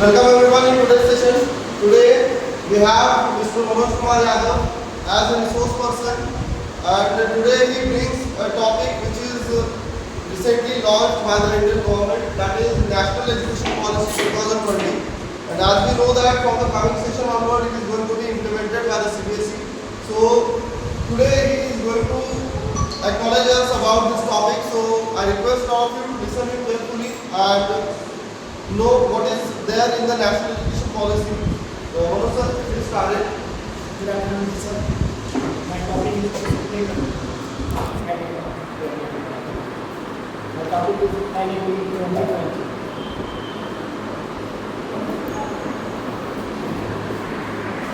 Welcome everyone in today's session. Today we have Mr. Manoj Kumar Yadav as a resource person, and today he brings a topic which is recently launched by the Indian government, that is National Education Policy 2020. And as we know that from the coming session onward it is going to be implemented by the CBSE. So today he is going to acknowledge us about this topic. So I request all of you to listen him carefully and know what is there in the National Education Policy. Manoj sir, please start it. Good afternoon, sir. My topic is My topic is NEP 2020.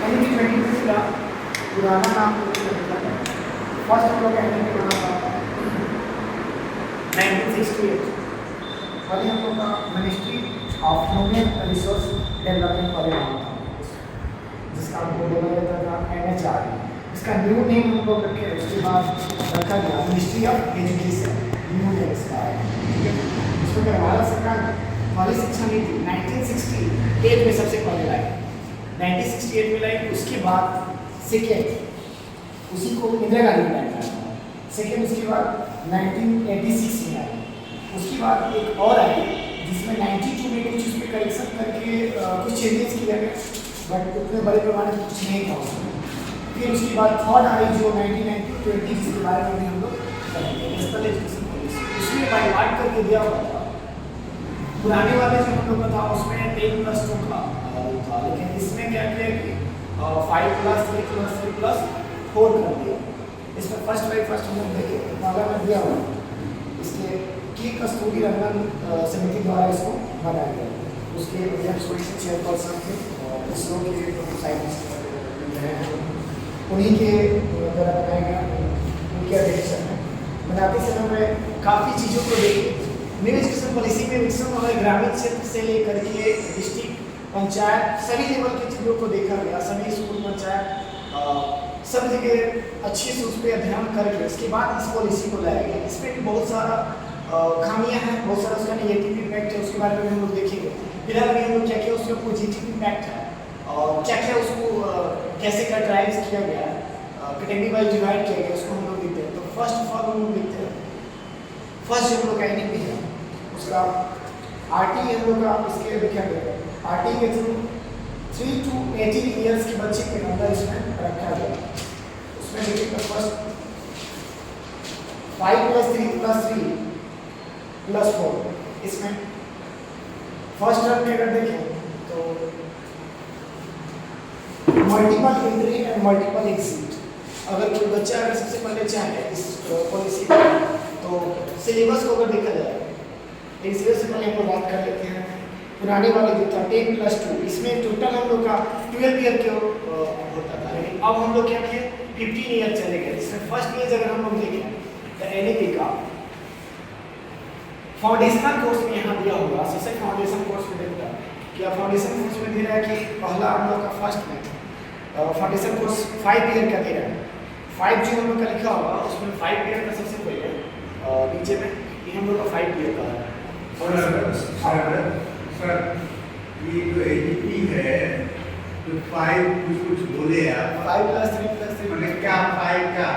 NEP 2020 का पुराना नाम first हम लोग NEP का नाम था 1968 और ये हम लोग का ministry of human resource development वाले नाम था, जिसका हमको बोला जाता था NHRD। इसका न्यू नेम हम लोग रखे, उसके बाद रखा गया ministry of education, new name इसका है। इसको क्या भारत सरकार वाली शिक्षा नीति 1968 में सबसे पहले लाई, 1968 में लाई। उसके बाद सेकेंड उसी को इंदिरा गांधी ने लाया था, सेकेंड उसके बाद 1986 में आई। उसके बाद एक और आई जिसमें 92 में कुछ उसमें करेक्शन करके कुछ चेंजेस किया गया, बट उतने बड़े पैमाने पर कुछ नहीं था उसमें। फिर उसके बाद थर्ड आई जो 1920 जिसके बारे में भी हम लोग करेंगे, नेशनल एजुकेशन पॉलिसी। उसमें बाई वार्ड करके दिया हुआ था। पुराने वाले जो हम लोग का था उसमें 10+2 का था, लेकिन इसमें क्या किया कि 5+3+3+4 कर दिया। इसमें फर्स्ट बाई फर्स्ट हम लोग देखे अगर में दिया हुआ, इसलिए के कस्तूरी रंगन समिति द्वारा इसको बनाया गया। उसके अध्यक्ष चेयरपर्सन थे इसरो के साइंटिस्ट हैं, उन्हीं के द्वारा बनाया गया, उनके अध्यक्ष हैं। बनाते समय में काफ़ी चीज़ों को देखे। न्यू एजुकेशन पॉलिसी में विकसन हमारे ग्रामीण क्षेत्र से लेकर के डिस्ट्रिक्ट पंचायत सभी लेवल की चीज़ों को देखा गया। सभी स्कूल पंचायत सब जगह अच्छे से उस पर अध्ययन करके उसके बाद इस पॉलिसी को लाया गया। इसमें भी बहुत सारा खामियां हैं, बहुत सारा उसका नेगेटिव इम्पैक्ट है, उसके बारे में हम लोग देखेंगे। फिलहाल अभी हम लोग क्या क्या उसका पॉजिटिव इम्पैक्ट है और क्या क्या उसको कैसे कैटेगराइज किया गया, कैटेगरी वाइज डिवाइड किया गया, उसको हम लोग देखते हैं। तो फर्स्ट ऑफ ऑल हम लोग देखते हैं फर्स्ट जो हम लोग का NEP है उसका RT हम लोग का इसके लिखा गया। RT के थ्रू 3 to 18 ईयर्स के बच्चे के अंदर इसमें रखा गया। उसमें देखिए फर्स्ट 5+3+3+4 इसमें फर्स्ट टर्म में अगर देखें तो multiple entry and multiple exit. अगर कोई बच्चा अगर सबसे पहले चाहे इस पॉलिसी में तो सिलेबस को अगर देखा जाए, सिलेबस से पहले हम लोग बात कर लेते हैं। पुराने वाले जो था 10+2, इसमें टोटल हम लोग का 12 ईयर के होता था, लेकिन अब हम लोग क्या किए 15 ईयर चले गए। इसमें फर्स्ट ईयर अगर हम लोग देखें तो NEP का फाउंडेशनल कोर्स में यहाँ दिया होगा। सबसे फाउंडेशन कोर्स में देखता क्या फाउंडेशन कोर्स में दे रहा है कि पहला हम लोग का फर्स्ट में फाउंडेशन कोर्स 5 ईयर का दे रहा है। 5 जो हम लोग का लिखा होगा उसमें 5 ईयर का सबसे पहले नीचे में ये हम लोग का 5 ईयर का है। सर ये जो NEP है तो 5 कुछ बोले आप 5+3+3 मैंने क्या 5 का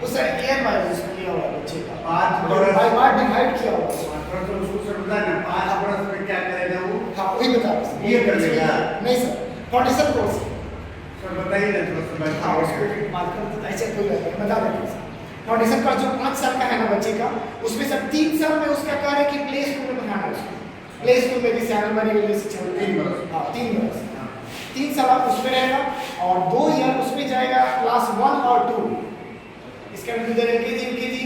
उस ईयर वाइज उसमें लिया हुआ बच्चे का 5 बरस बाय बार डिवाइड किया हुआ है। तो उसको सर बता ना 5 बरस में क्या करेगा वो? हाँ वही बता रहा हूँ। ये कर लेगा नहीं सर, फाउंडेशन कोर्स सर बताइए ना थोड़ा सा। हाँ उसको मार्कर तो ऐसे कोई बात नहीं, बता देते हैं। फाउंडेशन कोर्स जो 5 साल का है ना बच्चे का, उसमें सर 3 साल में उसका कार्य है कि प्ले स्कूल में पढ़ाना है उसको। प्ले स्कूल में भी आंगनबाड़ी में शिक्षा 3 बरस। हाँ 3 बरस 3 साल आप उसमें रहेगा और 2 ईयर उसमें जाएगा क्लास 1 और 2। इसके अंदर LKG UKG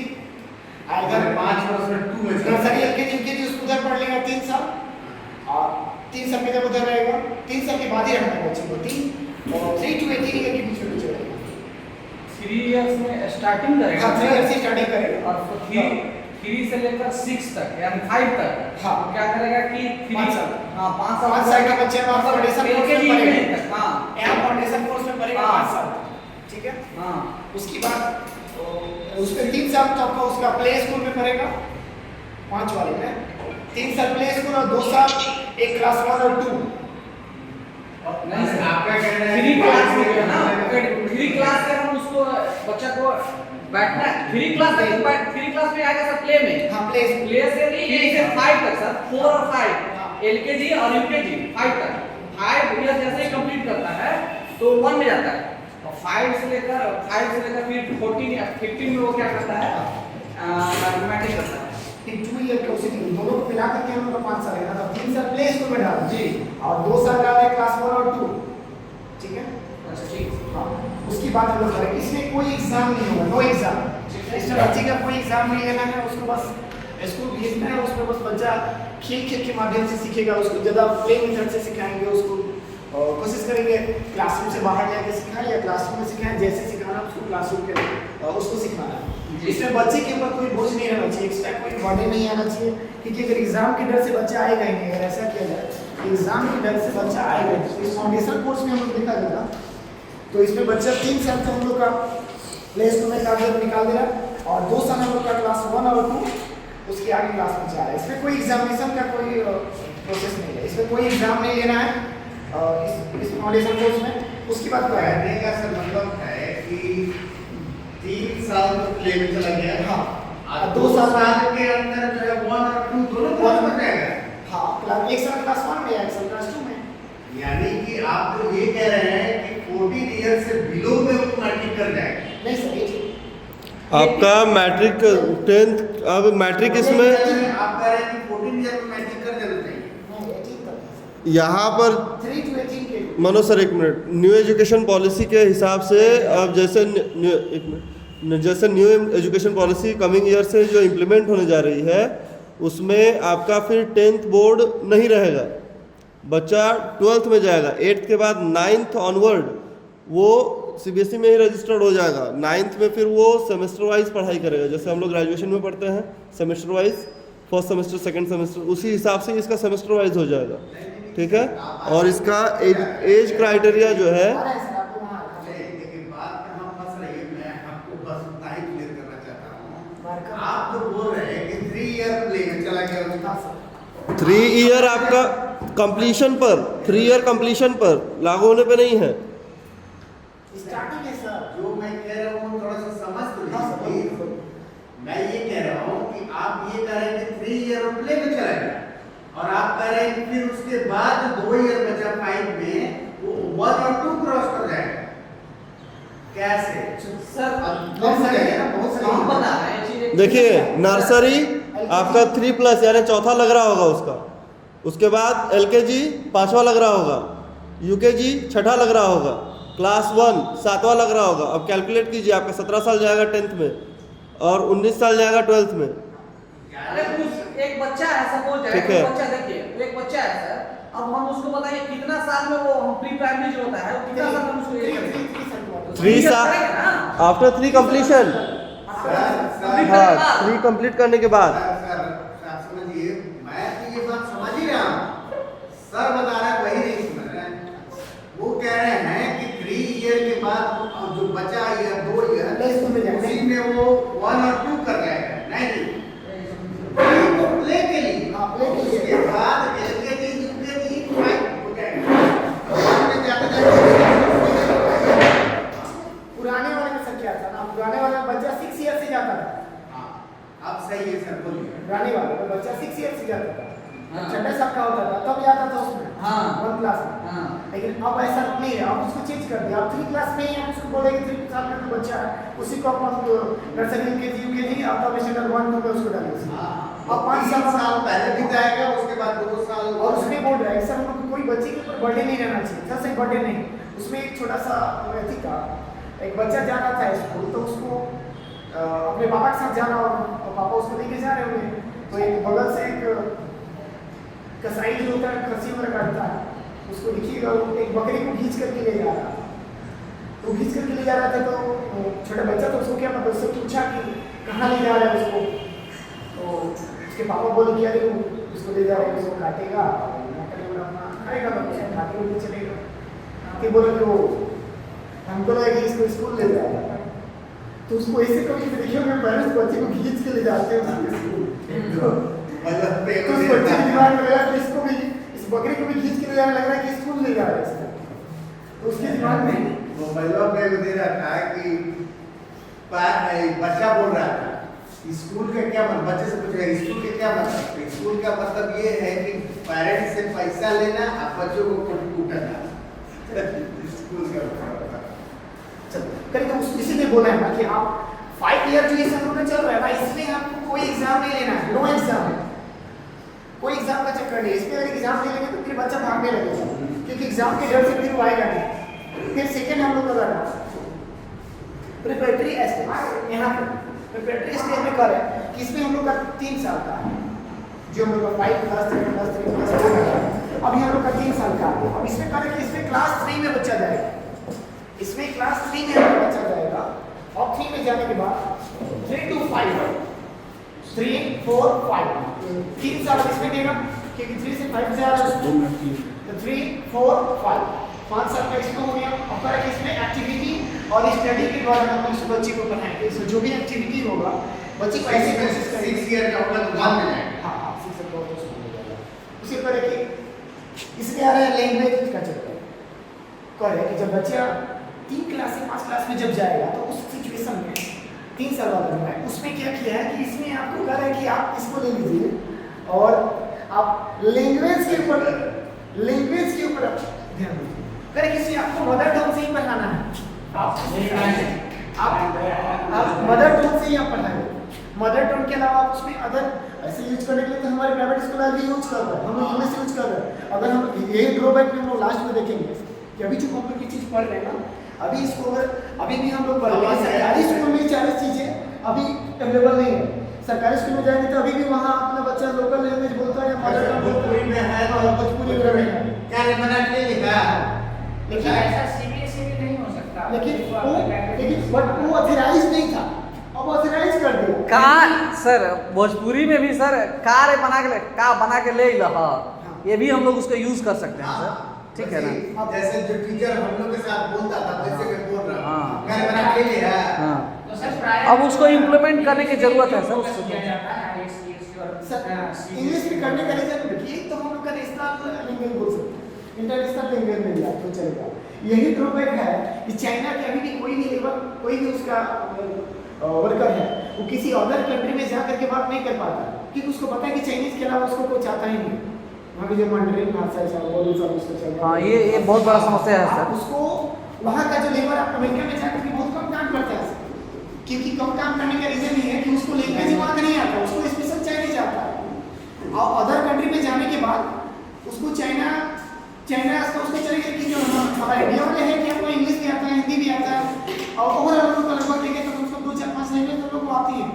अगर 5 बरस में 2 में नर्सरी LKG UKG उसको उधर पढ़ लेगा 3 साल, और 3 साल में जब उधर रहेगा 3 साल के बाद ही रहना है बच्चे को 3 और 3 to 18 ईयर के बीच में चलेगा। 3 इयर्स में स्टार्टिंग करेगा। हाँ 3 ईयर से स्टार्टिंग करेगा और 3 से लेकर 6 तक यानी 5 तक हाँ क्या करेगा कि 5 साल हाँ 5 साल 5 साल का बच्चे में फाउंडेशन कोर्स में पढ़ेगा। हाँ यहाँ फाउंडेशन कोर्स में पढ़ेगा 5 साल, ठीक है। हाँ उसके बाद उसमें 3 साल तो आपका उसका प्ले स्कूल में पढ़ेगा 5 वाले में, 3 साल प्ले स्कूल और 2 साल एक क्लास 1 और 2 नहीं सर, आपका कहना है फ्री कि क्लास में five जो है ना, में फ्री क्लास से हम उसको बच्चा को बैठना फ्री क्लास में फ्री क्लास में आएगा सर प्ले में। हाँ प्ले प्ले से 3 से 5 तक सर, 4 और 5 एलकेजी और यूकेजी 5 तक। 5 ईयर जैसे ही कंप्लीट करता है तो 1 में जाता है, और 5 से लेकर फिर 14 या 15 में वो क्या करता है, मैथमेटिक्स करता है। 2 ईयर कोर्स दोनों को मिला करके हम लोग 5 साल है ना, 3 साल प्ले स्कूल में डाल जी। और 2 साल डाल रहे क्लास 1 और 2, ठीक है। अच्छा ठीक। हाँ, उसकी बात हम लोग करें। इसमें कोई एग्जाम नहीं होगा, नो एग्जाम। इसमें बच्चे का कोई एग्जाम नहीं लेना है, उसको बस स्कूल भेजना है, उसमें बस बच्चा खेल के माध्यम से सीखेगा। उसको ज़्यादा प्ले मेथड से सिखाएंगे, उसको और कोशिश करेंगे क्लासरूम से बाहर जाके सिखाएं या क्लासरूम में सिखाएं, जैसे सिखाना उसको क्लासरूम के उसको सिखाना है। इसमें बच्चे के ऊपर कोई बोझ नहीं रहना चाहिए, एक्स्ट्रा कोई बर्डन नहीं आना चाहिए, क्योंकि अगर एग्जाम के डर से बच्चा आएगा ही नहीं। अगर ऐसा किया जाए एग्जाम के डर से बच्चा आएगा ही नहीं। इस फाउंडेशन कोर्स में हम लोग देखा जाएगा तो इसमें बच्चा 3 साल का हम लोग का प्ले स्कूल में कागज निकाल दे रहा है और 2 साल हम लोग का क्लास 1 और 2 उसके आगे क्लास में जा रहा है। इसमें कोई एग्जामिनेशन का कोई प्रोसेस नहीं है, इसमें कोई एग्जाम नहीं लेना है इस फाउंडेशन कोर्स में। उसकी बात क्या है, कहने का सर मतलब है कि 3 साल तो प्ले में चला गया, हाँ, और 2 साल के अंदर जो है 1 और 2 दोनों क्लास में जाएगा। हाँ, एक साल क्लास 1 में, एक साल क्लास 2 में। यानी कि आप तो ये कह रहे हैं कि 14 ईयर से बिलो में वो मैट्रिक कर जाएगा। नहीं सर, ये आपका मैट्रिक 10th अब मैट्रिक इसमें आप कह रहे हैं कि 14 ईयर में मैट्रिक कर देना चाहिए। नहीं 18 तक यहाँ पर 3 to 18 के मनो सर एक मिनट, न्यू एजुकेशन पॉलिसी के हिसाब से अब जैसे जैसे new education policy coming year से जो इम्प्लीमेंट होने जा रही है उसमें आपका फिर 10th बोर्ड नहीं रहेगा, बच्चा 12th में जाएगा। 8th के बाद 9th ऑनवर्ड वो सीबीएसई में ही रजिस्टर्ड हो जाएगा। 9th में फिर वो सेमेस्टर वाइज पढ़ाई करेगा, जैसे हम लोग ग्रेजुएशन में पढ़ते हैं semester wise, first semester second semester, उसी हिसाब से इसका सेमेस्टर वाइज हो जाएगा, ठीक है। और इसका एज क्राइटेरिया जो है आ रहा है सर आपको वहाँ देखिए बात कहाँ फंस रही है, मैं आपको बस उतना ही क्लियर करना चाहता हूँ। मार्कर आप जो बोल रहे हैं कि 3 ईयर प्ले में चला गया उसका, 3 ईयर आपका कंप्लीशन पर, 3 ईयर कंप्लीशन पर लागू होने पे नहीं है। स्टार्टिंग है सर। जो मैं कह रहा हूँ थोड़ा सा समझ तो हाँ सर, लीजिए। मैं ये कह रहा हूँ कि आप ये कह रहे हैं कि 3 ईयर प्ले में चला गया, और आप कह रहे हैं कि फिर उसके बाद 2 ईयर बचा 5 में वो 1 और 2 क्रॉस कर जाएगा। कैसे? सर बहुत सारे हैं ना, बहुत सारे हम बता रहे हैं चीजें। देखिए नर्सरी आपका 3+ यानी चौथा लग रहा होगा उसका, उसके बाद एलकेजी 5वां लग रहा होगा, यूकेजी 6ठा लग रहा होगा, क्लास 1 7वां लग रहा होगा। अब कैलकुलेट कीजिए, आपका 17 साल जाएगा 10th में और 19 साल जाएगा 12th में। अरे कुछ एक बच्चा है सपोज है, ठीक है। एक बच्चा देखिए, एक बच्चा है सर, अब हम उसको बताइए कितना साल में वो हम प्री प्राइमरी जो होता है वो कितना साल में हम उसको ये करेंगे? 3 साल आफ्टर 3 कंप्लीशन, हाँ 3 कंप्लीट करने के बाद। सर समझिए, मैं तो ये बात समझ ही रहा हूँ, सर बता रहे हैं वही नहीं समझ रहे हैं। वो कह रहे हैं कि 3 ईयर के बाद जो बचा ईयर 2 ईयर उसी में वो 1 और 2 कर जाएगा। नहीं तो प्ले के लिए, हाँ, प्ले के लिए। उसके बाद एलकेजी यूकेजी 5 हो जाएगा। उसमें जाते पुराने वाले में सर क्या था ना, पुराने वाले में बच्चा 6 ईयर से जाता था। हाँ, अब सही है सर, बोलिए। पुराने वाले में बच्चा 6 ईयर से जाता था, हाँ। छठे साल का होता था तब जाता था उसमें, हाँ। 1 क्लास में। हाँ। लेकिन अब ऐसा नहीं है, अब उसको चेंज कर दिया। अब 3 क्लास में ही हम उसको बोलेंगे 3 साल का जो बच्चा है उसी को अपन नर्सरी यूकेजी यूकेजी अब तब स्टैंडर्ड 1 2 में उसको डालेंगे। हाँ, अब 5 साल पहले भी जाएगा, उसके बाद 2 साल और उसमें बोल रहा है सर हम लोग को कोई बच्चे के ऊपर बर्थडे नहीं रहना चाहिए। सर सही बर्थडे नहीं, उसमें एक छोटा सा थी का एक बच्चा जा रहा था स्कूल, तो उसको अपने पापा के साथ जाना और पापा उसको लेके जा रहे होंगे, तो एक बगल से एक कसाई जो होता है खसी वगैरह काटता है, उसको लिखिएगा, वो एक बकरी को खींच करके ले जा रहा था। तो खींच करके ले जा रहा था तो छोटा बच्चा तो उसको क्या पता, उससे पूछा कि कहाँ ले जा रहा है उसको, तो उसके पापा बोले कि अरे वो उसको ले जा रहे हैं, उसको काटेगा अपना खाएगा, तो उसको खाते हुए चलेगा। फिर बोले कि वो हमको लगा कि इसको स्कूल ले जाएगा, तो उसको ऐसे कभी देखिए मेरे पेरेंट्स बच्चे को खींच के ले जाते हैं उसके स्कूल, तो उस बच्चे के दिमाग में लगा कि इसको भी इस इस बकरी को भी खींच के ले जाने लग रहा है कि स्कूल ले जा रहा है इसको। तो उसके दिमाग में वो महिला में दे रहा था कि बच्चा बोल रहा था स्कूल का क्या मतलब, बच्चे से पूछेगा स्कूल का क्या मतलब, तो स्कूल का मतलब ये है कि पेरेंट्स से पैसा लेना और बच्चों को कूटना। स्कूल का मतलब चलो करें तो इसीलिए बोला है ना कि आप 5 ईयर जो ये सब में चल रहा है ना, इसमें आपको कोई एग्जाम नहीं लेना है, नो एग्जाम है, कोई एग्जाम का चक्कर नहीं। इसमें अगर एग्जाम ले लेंगे तो फिर बच्चा भागने लगेगा, क्योंकि एग्जाम के डर से फिर वो आएगा नहीं। फिर सेकेंड हम लोग का रहा प्रिपरेटरी स्टेज। यहाँ पर प्रिपरेटरी स्टेज में कर है कि इसमें हम लोग का 3 साल का है, जो हम लोग का 5 प्लस 3 प्लस 3 प्लस 4 है, अभी हम लोग का 3 साल का है। अब इसमें कर है कि इसमें क्लास 3 में बच्चा जाएगा, इसमें क्लास 3 में हमारा बच्चा जाएगा, और 3 में जाने के बाद 3 to 5 3 4 5 3 साल इसमें देगा, क्योंकि 3 से 5 से आ रहा है, तो 3 4 5 साल का इसमें हो गया। अब कर कि इसमें एक्टिविटी और स्टडी के द्वारा हम इस बच्चे को पढ़ाएंगे। इसमें जो भी एक्टिविटी होगा बच्चे को ऐसे कोशिश करेंगे 6 ईयर का होगा तो 1 में जाएगा। हाँ 6 ईयर का होगा तो हो जाएगा। उसी तरह कि इसमें आ रहा है लैंग्वेज का चक्कर। कह रहे कि जब बच्चा 3 क्लास से 5 क्लास में जब जाएगा तो उस सिचुएशन में 3 साल वाला जो है उसमें क्या किया है कि इसमें आपको कह रहा है कि आप इसको ले लीजिए और आप लैंग्वेज के ऊपर ध्यान दीजिए। करें किसी आपको मदर टंग से ही पढ़ाना है, आप मदर टंग से ही आप पढ़ाएंगे। मदर टंग के अलावा आप उसमें अदर ऐसे यूज करने के लिए तो हमारे प्राइवेट स्कूल वाले यूज कर रहे हैं, हम लोग इंग्लिश यूज कर रहे हैं। अगर हम यही ड्रॉबैक में हम लोग लास्ट में देखेंगे कि अभी जो हम लोग की चीज़ पढ़ रहे हैं ना, अभी इसको अगर अभी भी हम लोग पढ़ रहे हैं सरकारी स्कूल में 40 चीज़ें अभी अवेलेबल नहीं है। सरकारी स्कूल में जाएंगे तो अभी भी वहाँ अपना बच्चा लोकल लैंग्वेज बोलता है या मदर टंग भोजपुरी में है तो भोजपुरी में है, क्या बना के लिखा लेकिन ऐसा सीबीएसई में नहीं हो सकता। लेकिन बट वो ऑथराइज नहीं था, अब ऑथराइज कर दिया। कार सर भोजपुरी में भी सर कार बना के ले लहा, ये भी हम लोग उसका यूज कर सकते हैं सर, ठीक है ना। जैसे जो टीचर हम लोग के साथ बोलता था वैसे मैं बोल रहा हूँ, हाँ। मैं बना के लिया। हाँ तो सर प्राय अब उसको इम्प्लीमेंट करने की जरूरत है सर उसको। किया जाता है ISCSC और सर इंग्लिश में करने का रीजन देखिए, तो हम लोग का नेशनल लैंग्वेज बोल सकते हैं, इंटरनेशनल लैंग्वेज में दिया तो चलेगा। यही ड्रॉबैक है कि चाइना के अभी भी कोई भी लेबर कोई भी उसका वर्कर है वो किसी अदर कंट्री में जा करके बात नहीं कर पाता, क्योंकि उसको पता है कि चाइनीज के अलावा उसको कोई चाहता ही नहीं। वहाँ की जो मंडरिन भाषा है वो सब उसको चल। हाँ ये बहुत बड़ा समस्या है सर। उसको वहाँ का जो लेबर अमेरिका में जाकर के बहुत कम काम करता है, क्योंकि कम काम करने का रीजन ये है कि उसको लैंग्वेज वहाँ का नहीं आता, उसको स्पेशल चाइनीज आता है। और अदर कंट्री में जाने के बाद उसको चाइना उसको चलेगा कि जो हमारे इंडिया वाले हैं कि हमको इंग्लिश भी आता है, हिंदी भी आता है, और ओवरऑल हम लोग लगभग देखें तो उसको 2-4-5 लैंग्वेज हम लोग को आती है।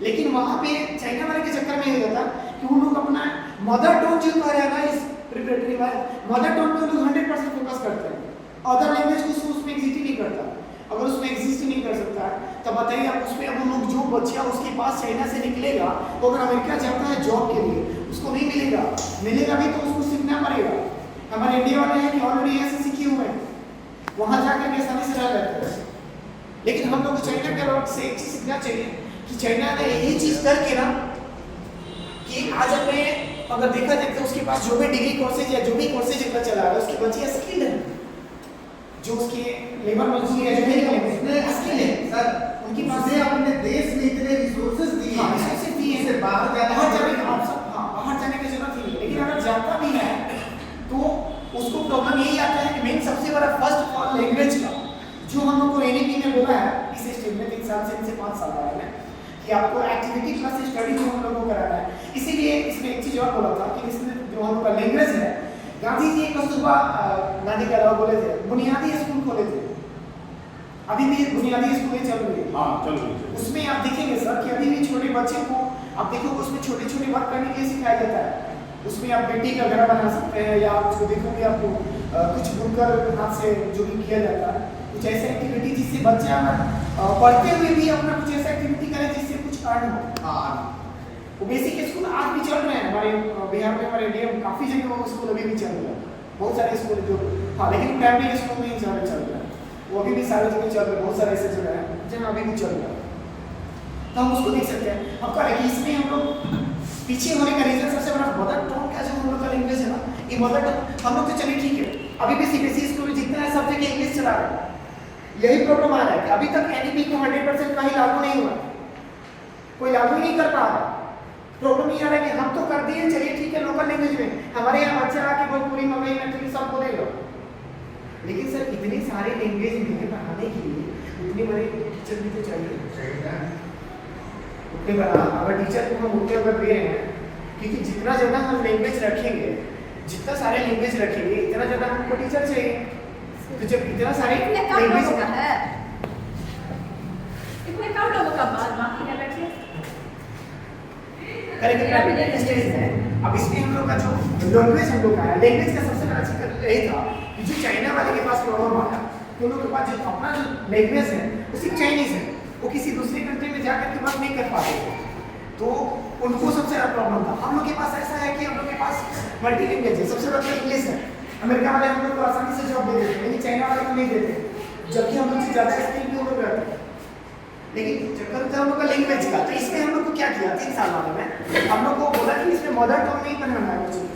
लेकिन वहाँ पे चाइना वाले के चक्कर में ये होता कि वो लोग अपना मदर टंग जो कह रहे हैं ना इस प्रिपरेटरी में, मदर टंग पे लोग 100% फोकस करते हैं, अदर लैंग्वेज को उसमें एग्जिस्ट ही नहीं करता। अगर उसमें एग्जिस्ट ही नहीं कर सकता तो बताइए आप उसमें अब वो लोग जो बच्चा उसके पास चाइना से निकलेगा तो अगर अमेरिका जाता है जॉब के लिए उसको नहीं मिलेगा भी तो उसको सीखना पड़ेगा। हमारे इंडिया वाले हैं कि ऑलरेडी यहाँ से सीखे हुए हैं, वहाँ जाकर के आसानी से रह लेते हैं। लेकिन हम लोग को चाइना के लोग से एक चीज़ सीखना चाहिए कि चाइना ने यही चीज़ करके ना कि आज हमें अगर देखा जाए तो उसके पास जो भी डिग्री कोर्सेज या जो भी कोर्सेज इतना चला रहा है उसके बच्चे स्किल्ड हैं, जो उसके लेबर मजदूर या जो भी स्किल है सर उनके पास उसने अपने देश में इतने रिसोर्सेज दिए हैं, रिसोर्सेज दिए हैं, इससे बाहर जाने बाहर जाने की जरूरत नहीं है। लेकिन अगर जाता भी है तो उसको प्रॉब्लम यही आता है कि मेन सबसे बड़ा फर्स्ट फॉल लैंग्वेज का, जो हम लोग को एनईपी में बोला है इस स्टेज में 3 साल से 5 साल बाद में कि आपको एक्टिविटी प्लस स्टडी जो हम लोगों को कराना है। इसीलिए इसमें एक चीज़ और बोला था कि इसमें जो हम लोग का लैंग्वेज है, गांधी जी कस्तूरबा गांधी के अलावा बोले थे बुनियादी स्कूल खोले थे, अभी भी बुनियादी स्कूलें चल रही है। हाँ चल रही है। उसमें आप देखेंगे सर कि अभी भी छोटे बच्चे को आप देखोगे उसमें छोटे छोटे वर्क करने के लिए सिखाया जाता है। उसमें आप मिट्टी का घर बना सकते हैं या आप उसको देखोगे आपको कुछ बुनकर हाथ से जो भी किया जाता है, कुछ ऐसी एक्टिविटी जिससे बच्चा पढ़ते हुए भी अपना कुछ ऐसा एक्टिविटी करे जिससे कुछ अर्न हो। हाँ वो बेसिक स्कूल आज भी चल रहे हैं हमारे बिहार में, हमारे इंडिया में काफ़ी जगह वो स्कूल अभी भी चल रहे हैं, बहुत सारे स्कूल जो हाँ, लेकिन प्राइमरी स्कूल में ही चल रहे हैं, वो अभी भी सारे जगह चल रहे हैं, बहुत सारे ऐसे जगह हैं जहाँ अभी भी चल रहा है। तो हम उसको देख सकते हैं। अब क्या है कि इसमें हम लोग पीछे होने का रीजन सबसे बड़ा मदर टंग का जो हम लोग का लैंग्वेज है ना, ये मदर टंग हम लोग तो चलिए ठीक है, अभी भी सीबीएसई स्कूल में जितना है सब जगह इंग्लिश चला रहा है। यही प्रॉब्लम आ रहा है कि अभी तक एनईपी को 100% कहीं लागू नहीं हुआ, कोई लागू ही नहीं कर पा रहा। प्रॉब्लम ये आ रहा है कि हम तो कर दिए, चलिए ठीक है लोकल लैंग्वेज में, हमारे यहाँ बच्चा आके भोजपुरी मगही मैथिली सब बोलेगा, लेकिन सर इतने सारे लैंग्वेज में पढ़ाने के लिए उतने बड़े टीचर भी तो चाहिए। उतने बड़ा अगर टीचर को हम उतने अगर दे रहे हैं, क्योंकि जितना ज़्यादा हम लैंग्वेज रखेंगे, जितना सारे लैंग्वेज रखेंगे, इतना ज़्यादा हमको टीचर चाहिए। तो जब इतना सारे लैंग्वेज है, इतने कम लोगों का बात बाकी क्या रखिए। करेक्ट स्टेज है। अब इसमें हम लोग का जो लैंग्वेज हम लोग का है, लैंग्वेज का सबसे बड़ा चक्कर यही था कि जो चाइना वाले के पास प्रॉब्लम आया, तो उन लोगों के पास जो अपना जो लैंग्वेज है वो सिर्फ चाइनीज है, वो किसी दूसरी कंट्री में जाकर के बात नहीं कर पाते थे, तो उनको सबसे बड़ा प्रॉब्लम था। हम लोग के पास ऐसा है कि हम लोग के पास मल्टी लैंग्वेज है, सबसे बड़ा इंग्लिश है। अमेरिका वाले हम लोग को आसानी से जॉब दे देते हैं, लेकिन चाइना वाले को नहीं देते, जबकि हम लोग से ज़्यादा स्किल भी हम लोग रहते हैं। लेकिन चक्कर था हम लोग का लैंग्वेज का, तो इसमें हम लोग को क्या किया 3 साल वाले में, हम लोग को बोला कि इसमें मदर टंग नहीं पढ़ाना है बच्चे को।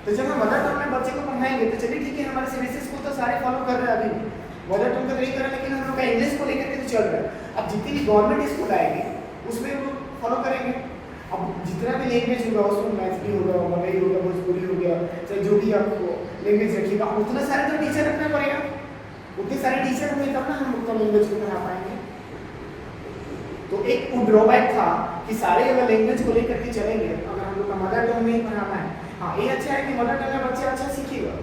तो जब हम मदर टंग में बच्चे को पढ़ाएंगे तो चलिए ठीक है, हमारे सीबीएसई स्कूल तो सारे फॉलो कर रहे हैं अभी मदर टंग का नहीं कर रहे, लेकिन हम लोग का इंग्लिश को लेकर के तो चल रहा है। अब जितनी भी गवर्नमेंट स्कूल आएंगे उसमें हम लोग फॉलो करेंगे। अब जितना भी लैंग्वेज होगा उसमें मैथिली होगा, मगही होगा, भोजपुरी हो गया, चाहे जो भी आपको लैंग्वेज रखिएगा, उतना सारे तो टीचर रखना पड़ेगा, उतने सारे टीचर होंगे तब ना हम लोग लैंग्वेज को पढ़ा पाएंगे। तो एक वो ड्रॉबैक था कि सारे अगर लैंग्वेज को लेकर के चलेंगे, अगर हम लोग का मदर टंग में ही पढ़ाना है, हाँ ये अच्छा है कि मदर टंग में बच्चा अच्छा सीखेगा,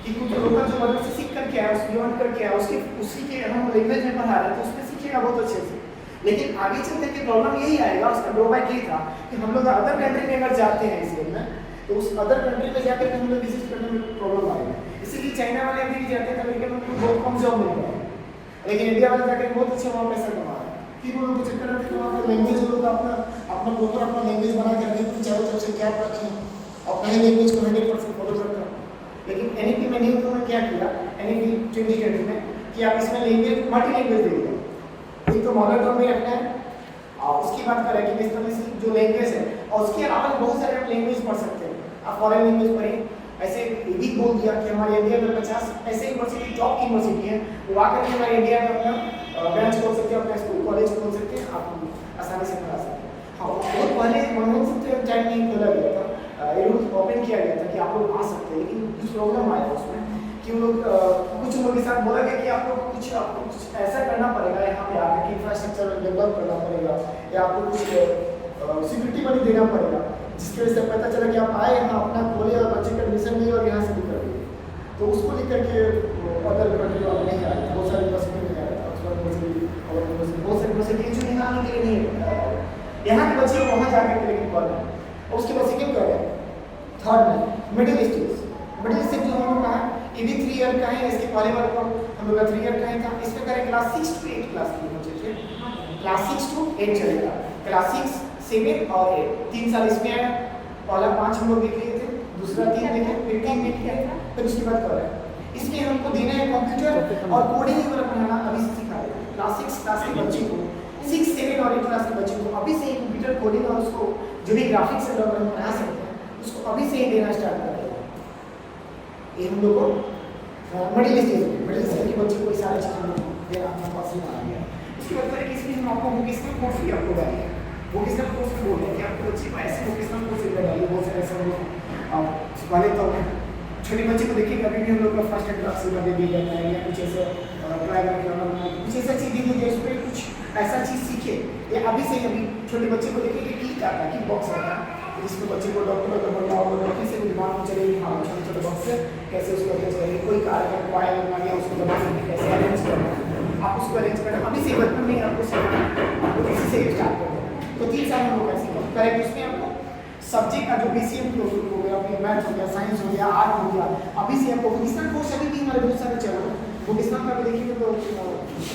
क्योंकि जो लोकल जो मदर से सीख करके आया, उसकी लर्न करके आया, उसकी उसी के हम लैंग्वेज में पढ़ा रहे हैं तो उसमें सीखेगा बहुत अच्छे से। लेकिन आगे चलते के प्रॉब्लम यही आएगा, उसका ड्रॉबैक ये था कि हम लोग अदर कंट्री में अगर जाते हैं इस में, तो उस अदर कंट्री में जाकर के हम लोग विजिट करने में प्रॉब्लम आएगा। इसीलिए चाइना वाले अभी भी जाते हैं, अमेरिका में उनको बहुत कम जॉब मिल रहा है, लेकिन इंडिया वाले जाकर बहुत अच्छा वहाँ पैसा कमा रहे हैं। फिर वो लोग को चक्कर रहते हैं वहाँ पर लैंग्वेज लोग अपना प्रॉपर अपना लैंग्वेज बना कर रहे चारों तरफ से क्या रखें, अपना ही लैंग्वेज को 100% फॉलो करते हैं। लेकिन एनईपी में नहीं, उन्होंने क्या किया एनईपी 2020 में कि आप इसमें लैंग्वेज मल्टी लैंग्वेज दे दिया, एक तो मदर टंग में रखना है और उसकी बात करें कि इस तरह से जो लैंग्वेज है, और उसके अलावा बहुत सारे आप लैंग्वेज पढ़ सकते हैं, आप फॉरेन लैंग्वेज पढ़िए। ऐसे ये भी बोल दिया कि हमारे इंडिया में 50 ऐसे यूनिवर्सिटी टॉप की यूनिवर्सिटी है, वो आकर के हमारे इंडिया में अपना ब्रांच खोल सकते हैं, अपना स्कूल कॉलेज खोल सकते हैं, आप आसानी से पढ़ा सकते हैं। हाँ, बहुत पहले मनमोहन सिंह टाइम में खोला गया था, ये रूल ओपन किया गया था कि आप लोग आ सकते हैं, लेकिन कुछ प्रॉब्लम आया उसमें कि वो लोग कुछ लोगों के साथ बोला गया कि आपको कुछ ऐसा करना पड़ेगा, यहाँ पे आकर के इंफ्रास्ट्रक्चर डेवलप करना पड़ेगा, या आपको कुछ सिक्योरिटी मनी देना पड़ेगा, जिसकी वजह से पता चला कि आप आए यहाँ अपना खोले और बच्चे का एडमिशन लिए और यहाँ से भी कर दिए। तो उसको लेकर के अदर कंट्री वाले नहीं आए, बहुत सारे यूनिवर्सिटी में आया था, बहुत सारी यूनिवर्सिटी जो यहाँ आने के लिए नहीं है, यहाँ के बच्चे वहाँ जाकर के लेकिन पढ़ रहे हैं। और उसके बाद सेकेंड क्या है, थर्ड में मिडिल स्टेज, मिडिल स्टेज जो हम लोग का है ये भी 3 ईयर का है, इसके पहले वाले को हम लोग का 3 ईयर का ही था। इसमें करें क्लास 6 to 8 क्लास के बच्चे थे, क्लास 6 to 8 चलेगा, क्लास 6, 7 और 8 3 साल इसमें आया। पहला 5 हम लोग देख लिए थे, दूसरा 3 देखे, फिर 3 देख लिया, फिर उसके बाद कर रहे हैं। इसमें हमको देना है कंप्यूटर और कोडिंग वगैरह पढ़ाना अभी से सिखा रहे हैं। क्लास 6 क्लास के बच्चे को 6, 7 और 8 क्लास के बच्चे को अभी से ही कंप्यूटर कोडिंग और उसको जो भी ग्राफिक्स है हम पढ़ा सकते हैं, उसको अभी से ही देना स्टार्ट कर रहे हैं। ये हम लोग को मिडिल स्टेज के बच्चे को ये सारी चीज़ें देना अपना पॉसिबल आ गया। उसके बाद फिर इसमें हम आपको वोकेशनल कोर्स भी आपको डालिए, वोकेशनल कोर्स में बोल रहे हैं कि आपको बच्चे को ऐसे वोकेशनल कोर्स डालिए, बहुत सारे ऐसे लोग पहले तो छोटे बच्चे को देखिए कभी भी हम लोग का फर्स्ट क्लास से दे दिया जाता है, या कुछ ऐसे ड्राइवर करना, कुछ ऐसा चीज़ दी जाए उस पर कुछ ऐसा चीज़ सीखे, या अभी से अभी छोटे बच्चे को देखिए कि किक आता है, किक बॉक्स आता है, जिसको बच्चे को डॉक्टर का बनना होगा, डॉक्टर से भी दिमाग में चलेगी हाँ छोटे छोटे बॉक्स से कैसे उसको अरेंज करेंगे, कोई कार का पाया बना गया उसको दबा सकते कैसे अरेंज करना है, आप उसको अरेंज करना अभी से बचपन में आपको सीखना, आपको इसी से स्टार्ट करना है। तो 3 साल हम लोग ऐसे करेक्ट, उसमें आपको सब्जेक्ट का जो BCM हो गया, अपने मैथ हो गया, साइंस हो गया, आर्ट हो गया, अभी से आपको वोकेशनल कोर्स अभी भी हमारे बहुत सारे चल रहे हैं। वोकेशनल का भी देखिए तो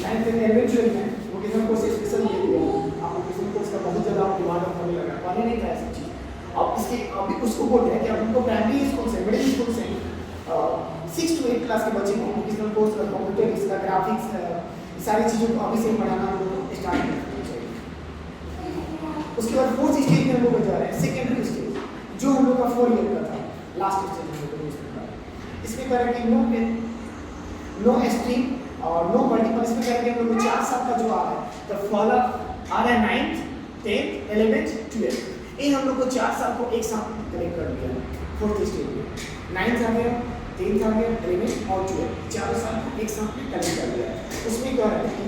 9th and 11th 12th में वोकेशनल कोर्स स्पेशल दे दिया, आप वोकेशनल कोर्स का बहुत ज़्यादा डिमांड होने लगा, पहले नहीं था ऐसी चीज़। अब इसके अभी उसको बोलते हैं कि अब उनको प्राइमरी स्कूल से मिडिल स्कूल से 6 to 8 क्लास के बच्चे को वोकेशनल कोर्स का कंप्यूटर इसका ग्राफिक्स सारी चीज़ों को अभी से पढ़ाना स्टार्ट करना चाहिए। उसके बाद फोर्थ स्टेज में हम लोग जा रहे हैं सेकेंडरी स्टेज, जो हम लोग का 4 ईयर का था, लास्ट स्टेज हम लोग उसमें इसमें करेंगे नो पेन, नो स्ट्रीम और नो मल्टीपल। इसमें करेंगे हम लोग 4 साल का जो आ रहा है, तो फॉलो आ रहा है 9th 10th 11th 12th, ये हम लोग को 4 साल को एक साथ कनेक्ट कर दिया फोर्थ स्टेज में। 9th आ गया, 10th आ गया, 11th और 12th, चारों साल को एक साथ में कनेक्ट कर दिया। उसमें क्या है कि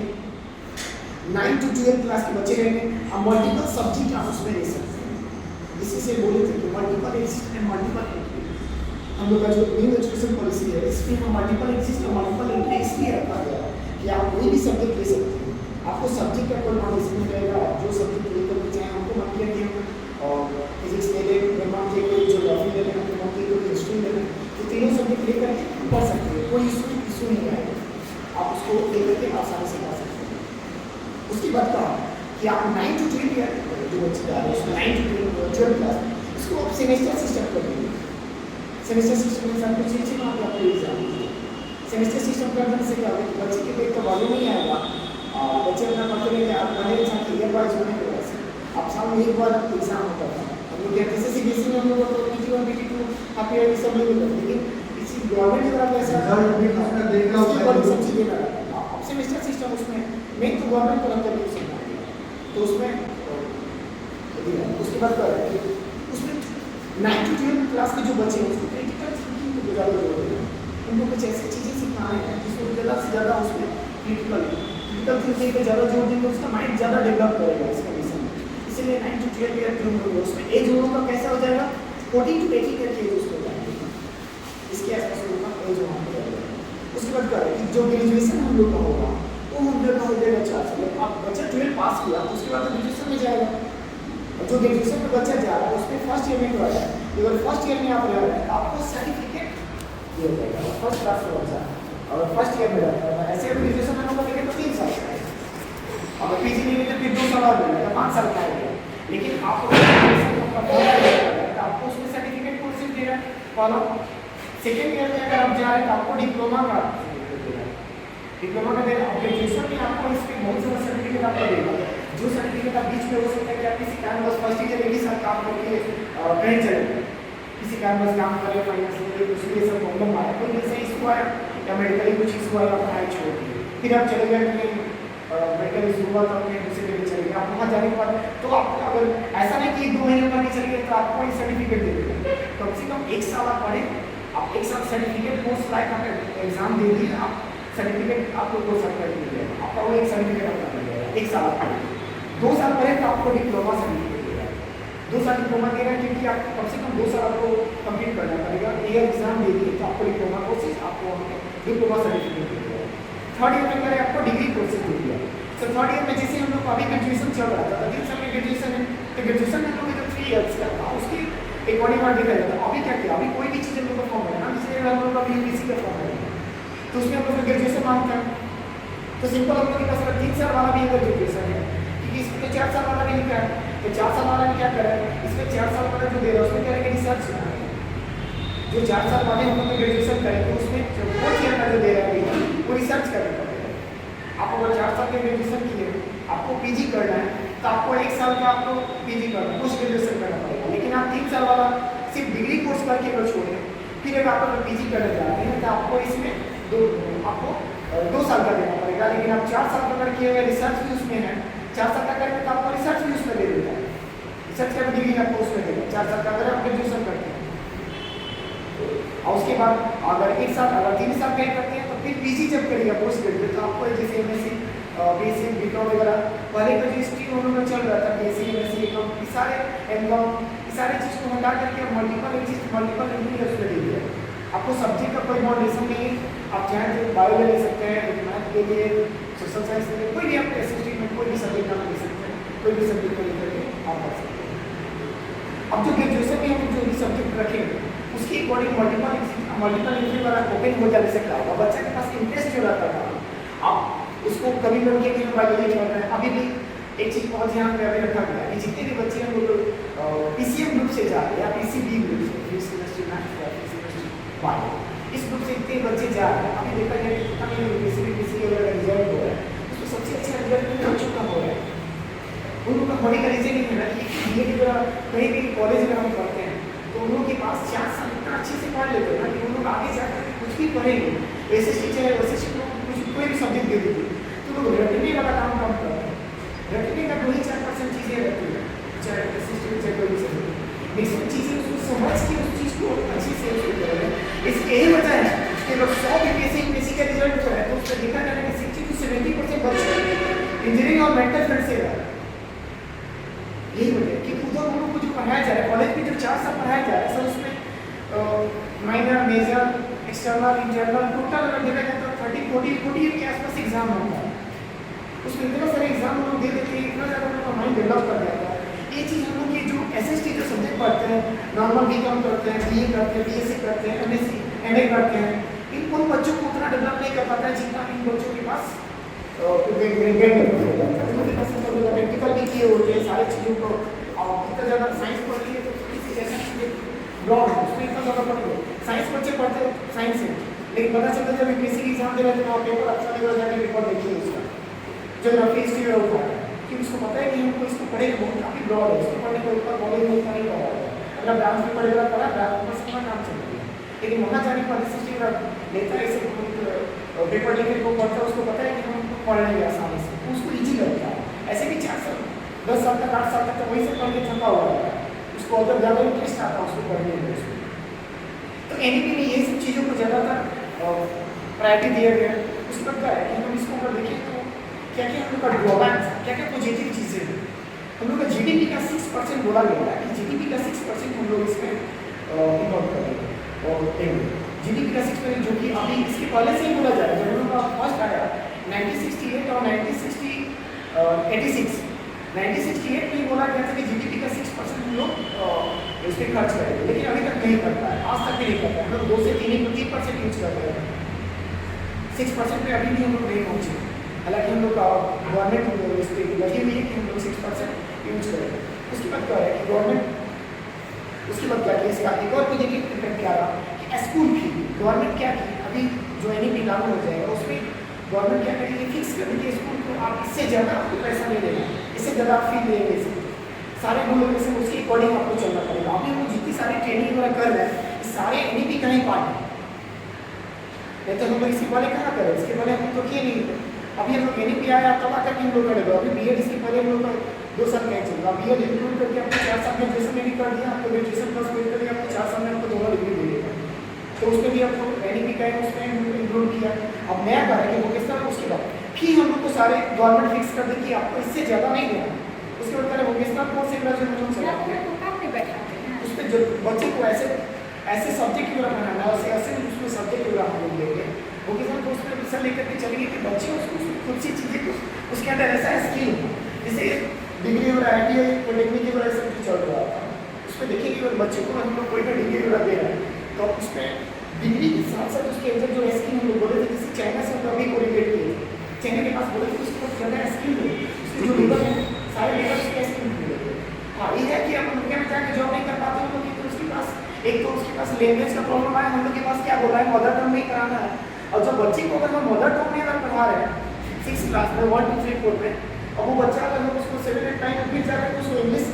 9 to 12 क्लास के बच्चे रहेंगे, अब मल्टीपल सब्जेक्ट आप उसमें ले सकते हैं। इसी से बोले थे कि multiple exist and multiple entry, हम लोग का जो न्यू एजुकेशन पॉलिसी है इसमें हम मल्टीपल एग्जिस्ट और मल्टीपल एंट्री इसलिए रखा गया है कि आप कोई भी सब्जेक्ट ले सकते हैं, आपको सब्जेक्ट का कोई कॉन्डिशन नहीं रहेगा, जो सब्जेक्ट लेकर के चाहे हमको मन किया कि हम और फिजिक्स ले लें, मन किया कोई ज्योग्राफी ले लें, हमको मन किया कोई हिस्ट्री ले लें, तो तीनों सब्जेक्ट लेकर के पढ़ सकते हैं, कोई इशू नहीं आएगा, आप उसको लेकर के आसानी से पढ़ सकते हैं। उसकी बात कहा कि आप 9 to 12 ईयर जो बच्चे जा रहे हैं उसमें 9 to 12 क्लास, इसको आप सेमेस्टर सिस्टम कर देंगे। सेमेस्टर सिस्टम में सब कुछ चीज़ें आप आपको एग्जाम सेमेस्टर सिस्टम करने से क्या होगा कि बच्चे के पेट का वॉल्यूम नहीं आएगा, बच्चे अपना पढ़ते रहेंगे, आप पढ़े चाहते ईयर वाइज होने की वजह से आप साल में एक बार एग्जाम होता था। हम लोग कहते हैं CBSE में हम लोग तो PT1 PT2 हाफ ईयरली सब नहीं होता, लेकिन इसी गवर्नमेंट द्वारा कैसा सब चीज़ें देना रहता है। अब सेमेस्टर सिस्टम उसमें मेन तो गवर्नमेंट को लगता है तो उसमें उसके बाद उसमें 9 to 12 क्लास के जो बच्चे हैं उसको क्रिटिकल थिंकिंग को ज़्यादा जरूरत है, उनको कुछ ऐसी चीज़ें सिखाना है जिसको ज़्यादा से ज़्यादा उसमें क्रिटिकल थिंकिंग पे ज़्यादा जोर देंगे, उसका माइंड ज़्यादा डेवलप करेगा इस कंडीशन में। इसलिए 9 to 12 ईयर जो लोग उसमें एज उनका कैसा हो जाएगा 14 to 18 ईयर की एज उसको जाएगी, इसके आसपास उनका एज वहाँ पर जाएगा। उसके बाद क्या है कि जो ग्रेजुएशन हम लोग का होगा वो हम लोग का हो जाएगा 4 साल। अब बच्चा 12 पास किया तो उसके बाद ग्रेजुएशन में जाएगा, और जो ग्रेजुएशन में बच्चा जा रहा है उसमें फर्स्ट ईयर में क्या है, अगर फर्स्ट ईयर में आप रह रहे हैं तो आपको सर्टिफिकेट दिया जाएगा फर्स्ट क्लास का बच्चा, अगर फर्स्ट ईयर में रहता है ऐसे ग्रेजुएशन में होगा लेकिन तो 3 साल का है, अगर PG नहीं है तो फिर 2 साल और मिलेगा, 5 साल का होगा, लेकिन आपको उसमें सर्टिफिकेट कोर्सेज दे रहा है। फॉलो सेकेंड ईयर में अगर आप जा रहे हैं तो आपको डिप्लोमा का डिप्लोमा का देगा, ग्रेजुएशन में आपको इसके बहुत सारा सर्टिफिकेट आपको देगा, जो सर्टिफिकेट आप बीच में हो सकता है कि आप किसी कारणवश फर्स्ट ईयर एक ही साल काम करके कहीं चले गए, किसी कारणवश काम कर रहे फाइनेंशियल उसके लिए सब प्रॉब्लम आ रहा है, कोई जैसे इशू आया या मेडिकली कुछ इशू आया आप पढ़ाई छोड़ दिए, फिर आप चले गए कहीं मेडिकल इशू हुआ तो अपने दूसरे जगह चले गए, आप वहाँ जाने के बाद तो आप अगर ऐसा नहीं कि 2 महीने पढ़ के चले गए तो आपको ये सर्टिफिकेट दे देगा, कम से कम 1 साल आप पढ़े, आप 1 साल सर्टिफिकेट कोर्स लाइक आपने एग्जाम दे दिए, आप सर्टिफिकेट आपको 2 साल का मिल जाएगा, आपका वो एक सर्टिफिकेट आपका मिल जाएगा। 1 साल आप पढ़े 2 साल पढ़े तो आपको डिप्लोमा सर्टिफिकेट देगा, 2 साल डिप्लोमा देगा क्योंकि आपको कम से कम 2 साल आपको कंप्लीट करना पड़ेगा, ये एग्जाम दे दिए तो आपको डिप्लोमा कोर्सेज आपको डिप्लोमा सर्टिफिकेट दे दिया। थर्ड ईयर में करें आपको डिग्री कोर्सेज दे दिया, तो थर्ड ईयर में जैसे हम लोग अभी ग्रेजुएशन चल रहा था 3 साल में ग्रेजुएशन है, तो ग्रेजुएशन में लोग जो 3 ईयर्स का था उसकी अकॉर्डिंग और देखा जाता है। अभी क्या किया, अभी कोई भी चीज़ हम लोग का फॉर्म है ना, जैसे हम लोग का UPSC का फॉर्म है तो उसमें हम लोग ग्रेजुएशन मांगता है, तो सिंपल हम लोग के पास 3 साल वाला भी अगर ग्रेजुएशन है, क्योंकि इसमें तो 4 साल वाला भी लिखा है, तो 4 साल वाला में क्या करें, इसमें 4 साल वाला जो दे रहा है उसमें करेंगे रिसर्च, जो 4 साल वाले हम लोग ग्रेजुएशन करेंगे उसमें जो 4th ईयर का जो दे रहा है वो रिसर्च करना पड़ेगा। आप अगर 4 साल के ग्रेजुएशन किए आपको PG करना है तो आपको 1 साल का आपको PG करना पोस्ट ग्रेजुएशन करना पड़ेगा, लेकिन आप 3 साल वाला सिर्फ डिग्री कोर्स करके अगर छोड़ें फिर अगर आप अगर PG करने जा रहे हैं तो आपको इसमें 2 साल का देना पड़ेगा, लेकिन आप 4 साल का अगर किए हुए रिसर्च भी उसमें है 4 साल का करेंगे तो आपको रिसर्च भी उसमें दे देता है, रिसर्च का डिग्री आपको उसमें देगा 4 साल का अगर आप ग्रेजुएशन करते हैं। और उसके बाद अगर 1 साल अगर 3 साल का करते हैं तो फिर PG जब करिएगा पोस्ट ग्रेजुएट तो आपको जैसे MSc BSc BCom वगैरह पहले का जो स्ट्रीम हम लोग चल रहा था BSc MSc BCom ये सारे MCom ये सारे चीज़ को हटा करके मल्टीपल एंट्री उसमें दे दिया। आपको सब्जेक्ट का कोई बाउंडेशन नहीं है, आप चाहें तो बायो ले सकते हैं, मैथ ले लिए, सोशल साइंस ले लिए, कोई भी आप ऐसे स्ट्रीम में कोई भी सब्जेक्ट आप ले सकते हैं, कोई भी सब्जेक्ट को लेकर के आप पढ़ सकते हैं। अब जो ग्रेजुएशन में हम जो भी सब्जेक्ट रखेंगे उसके अकॉर्डिंग मल्टीपल एंट्री वाला ओपन हो जाने से क्या होगा, बच्चे के पास इंटरेस्ट जो रहता था आप उसको कभी मन किया कि बायोलॉजी पढ़ना है, अभी भी एक चीज़ बहुत ध्यान में अभी रखा गया है, जितने भी बच्चे हैं वो लोग PCM ग्रुप से जा रहे हैं या PCB ग्रुप से इस ग्रुप से इतने बच्चे जा रहे हैं, अभी देखा जाए कितना PCB वगैरह रिजल्ट हो रहा है, उसमें सबसे अच्छा रिजल्ट बच्चों का हो रहा है, उन लोग का होने का रीजन नहीं है ना कि ये की तरह कहीं भी कॉलेज में हम पढ़ते हैं तो उन लोगों के पास 4 साल इतना अच्छे से पढ़ लेते हैं ना कि उन लोग आगे जाकर कुछ भी पढ़ेंगे एसएसटी चाहे वैसे कुछ कोई भी सब्जेक्ट दे देंगे तो लोग रटने वाला काम कम करते हैं। रटने का 2-4% चीज़ें रहती है चाहे एसएसटी चाहे कोई भी सब्जेक्ट बेसिक चीज़ें उसको समझ के उस चीज़ को अच्छे से उसको करें। इस यही वजह है कि अगर 100 बीपीएससी का रिजल्ट जो है तो उसका देखा जाए कि 60 to 70% बच्चे इंजीनियरिंग और मेंटल फील्ड से रहा है। यही वजह कि उधर उन लोग को जो पढ़ाया जा रहा है कॉलेज में जो 4 साल पढ़ाया जा रहा है सर उसमें minor major external internal total अगर देखा जाए तो 30-40 के आसपास एग्जाम होता है। उसमें इतना सारे एग्जाम हम लोग दे देते हैं इतना ज़्यादा उनका माइंड डेवलप कर जाता है। ये चीज़ हम लोग ये जो एसएसटी जो सब्जेक्ट पढ़ते हैं नॉर्मल बीकॉम करते हैं बीए करते हैं बीएससी करते हैं एमएससी एमए करते हैं उन बच्चों को उतना डेवलप नहीं कर पाता है जितना इन बच्चों के पास प्रैक्टिकल भी किए होते हैं सारी चीज़ों को और इतना ज़्यादा साइंस पढ़ लिए तो किसी जैसा ब्रॉड है उसमें इतना ज़्यादा पढ़ लो साइंस बच्चे पढ़ते साइंस है लेकिन पता चलता जब यूपीएससी की एग्जाम दे रहे थे वहाँ पेपर अच्छा नहीं जाके पेपर देखिए उसका जोग्राफी हिस्ट्री में होता है कि उसको पता है कि हमको इसको पढ़ेगा बहुत काफ़ी ब्रॉड है इसको पढ़ने के ऊपर कॉलेज में इतना नहीं पढ़ा है अगर ब्रांच में पढ़ेगा पढ़ा ब्रांच में से काम चलती है लेकिन वहाँ जाने पर एसएसटी लेता है इसे पेपर लेकर वो पढ़ता है उसको पता है कि हम पढ़ लेंगे आसानी से उसको ईजी लगता है। ऐसे भी 4 साल 10 साल तक 8 साल तक तो वही से पढ़ के थका हुआ है उसको अगर ज़्यादा इंटरेस्ट आता है उसको पढ़ने में उसको तो एनईपी में ये सब चीज़ों को ज़्यादातर प्रायोरिटी दिया गया है। उस पर क्या है कि हम इसको अगर देखें तो क्या क्या हम लोग का ड्रॉबैक क्या क्या पॉजिटिव चीज़ें हैं। हम लोग का जीडीपी का 6% बोला गया है कि जीडीपी का 6% हम लोग इसमें इन्वॉल्व करेंगे और जीडीपी का 6% जो कि अभी इसके पहले से ही बोला जा रहा है जब हम लोग का फर्स्ट आया 1968 और 1986 1968 में बोला गया था कि जीडीपी का 6% हम लोग इस पर खर्च करेंगे लेकिन अभी तक नहीं करता है आज तक भी नहीं करता है हम लोग 2 से 3% यूज करते हैं 6% पे अभी भी हम लोग नहीं पहुँचे हालांकि हम लोग गवर्नमेंट इस पर लगी हुई है कि हम लोग 6% यूज करें। उसके बाद क्या है कि गवर्नमेंट उसके बाद क्या किया इसका एक और पॉजिटिव इम्पैक्ट क्या रहा कि स्कूल फी गवर्नमेंट क्या की अभी जो एनईपी लागू हो जाएगा उसमें गवर्नमेंट क्या करेगी फिक्स कर देगी स्कूल को आप इससे ज़्यादा आपको पैसा नहीं देना इससे ज़्यादा आप फी देंगे सारे रूल में से उसके अकॉर्डिंग आपको चलना पड़ेगा। अभी हम लोग जितनी सारी ट्रेनिंग वगैरह कर रहे हैं सारे एनईपी का ही पार्ट है नहीं तो हम लोग इसके पहले कहाँ करें इसके पहले हम तो किए नहीं अभी हम लोग एनईपी आया तब आकर हम लोग करेगा अभी बीएड इसके पहले हम लोग का 2 साल का चल रहा बीएड इंक्लूड करके आपको 4 साल में ग्रेजुएशन में भी कर दिया आपको ग्रेजुएशन प्लस बीएड कर दिया आपको 4 साल में आपको दोनों डिग्री दे देगा तो उसमें भी आपको एनईपी का उसमें इंक्लूड किया। अब नया कर रहे हैं वोकेशनल उसके बाद फिर हम लोग को सारे गवर्नमेंट फिक्स कर दे कि आपको इससे ज़्यादा नहीं देना उसके बाद करें वोकेशनल कोर्स से ग्रेजुएशन चला उस पर जो बच्चे को ऐसे सब्जेक्ट वगैरह पढ़ाना है ऐसे उसमें सब्जेक्ट वगैरह हम लोग लेंगे वोकेशनल कोर्स में विषय लेकर के चलेंगे कि बच्चे उसको कुछ सी चीज़ें उसके अंदर ऐसा स्किल जैसे डिग्री और ITI पॉलिटेक्निक वगैरह सब कुछ चल रहा था उस पर देखिए कि बच्चे को हम लोग कोई भी डिग्री वगैरह दे रहे हैं तो उसमें डिग्री के साथ साथ उसके अंदर जो स्किल हम लोग बोले थे जैसे चाइना से हम अभी को रिलेट किए चाइना के पास बोले थे उसके पास ज़्यादा स्किल है उसके जो लेबर है सारे लेबर उसके स्किल मिले। हाँ ये है कि हम इंडिया में जाकर जॉब नहीं कर पाते हम लोग तो उसके पास एक तो उसके पास लैंग्वेज का प्रॉब्लम है हम लोग के पास क्या बोला है मदर टंग में कराना है और जब बच्चे को अगर हम मदर टंग में अगर पढ़ा रहे हैं 6th क्लास में 1 2 3 4 में और वो बच्चा अगर हम उसको 7 8 9 फिर जा रहे हैं तो उसको इंग्लिश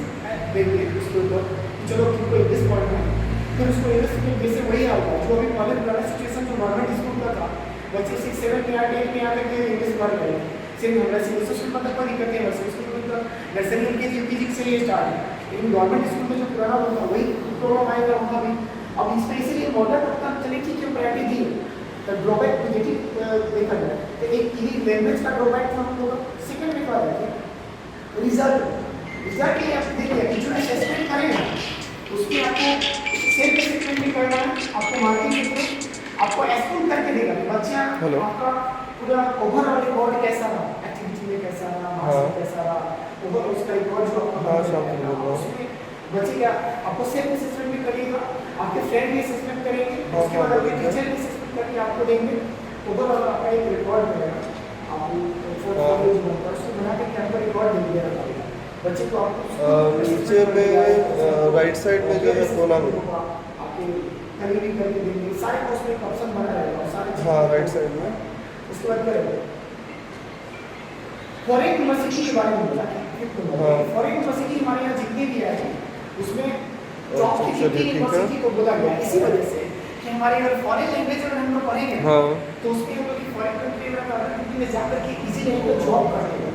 देंगे उसके ऊपर चलो तुमको इंग्लिश पढ़ना है फिर उसको इंग्लिश में जैसे वही आएगा जो अभी कॉलेज वाला सिचुएशन जो गवर्नमेंट स्कूल का था बच्चे 6 7 में आके 8 में आकर के इंग्लिश पढ़ रहे हैं सिर्फ हमारा सिलेबस उसमें मतलब कोई दिक्कत नहीं है उसको मतलब नर्सरी LKG UKG से ये स्टार्ट है लेकिन गवर्नमेंट स्कूल में जो पुराना होता वही प्रॉब्लम आएगा वहाँ भी। अब इस पर इसलिए मॉडल पता चले कि क्यों प्रायोरिटी दी तो ड्रॉबैक पॉजिटिव देखा जाए तो एक ये लैंग्वेज का ड्रॉबैक था हम लोग सेकंड में क्या है रिजल्ट ये आप देखिए कि जो असेसमेंट करेंगे उसमें आपको सेल्फ असेसमेंट भी करना है आपको मार्किंग भी आपको एक्सप्लोर करके देगा बच्चा आपका पूरा ओवरऑल रिकॉर्ड कैसा रहा एक्टिविटी में कैसा रहा मार्क्स में कैसा रहा ओवर उसका रिकॉर्ड जो आपका उसमें बच्चे क्या आपको सेल्फ असेसमेंट भी करिएगा आपके फ्रेंड भी असेसमेंट करेंगे उसके बाद आपके टीचर भी असेसमेंट करके आपको देंगे ओवरऑल आपका एक रिकॉर्ड मिलेगा आपको उसको बना के आपका रिकॉर्ड दे दिया जाएगा बच्चे को आपको नीचे में राइट साइड में जो है कोना में आपके कहीं करके देंगे सारे कोर्स में ऑप्शन बना रहेगा सारे हाँ राइट साइड में उसके बाद करेंगे फॉरेन यूनिवर्सिटी के बारे में बोला हाँ। फॉरेन यूनिवर्सिटी हमारे यहाँ जितनी भी है उसमें टॉप की चलिए, 50 ठीक है। यूनिवर्सिटी को बोला गया है इसी वजह से कि हमारे अगर फॉरेन लैंग्वेज अगर हम लोग पढ़ेंगे हाँ तो उसमें हम लोग की फॉरेन कंट्री में अदर कंट्री में जाकर के इजीली हम लोग जॉब कर लेंगे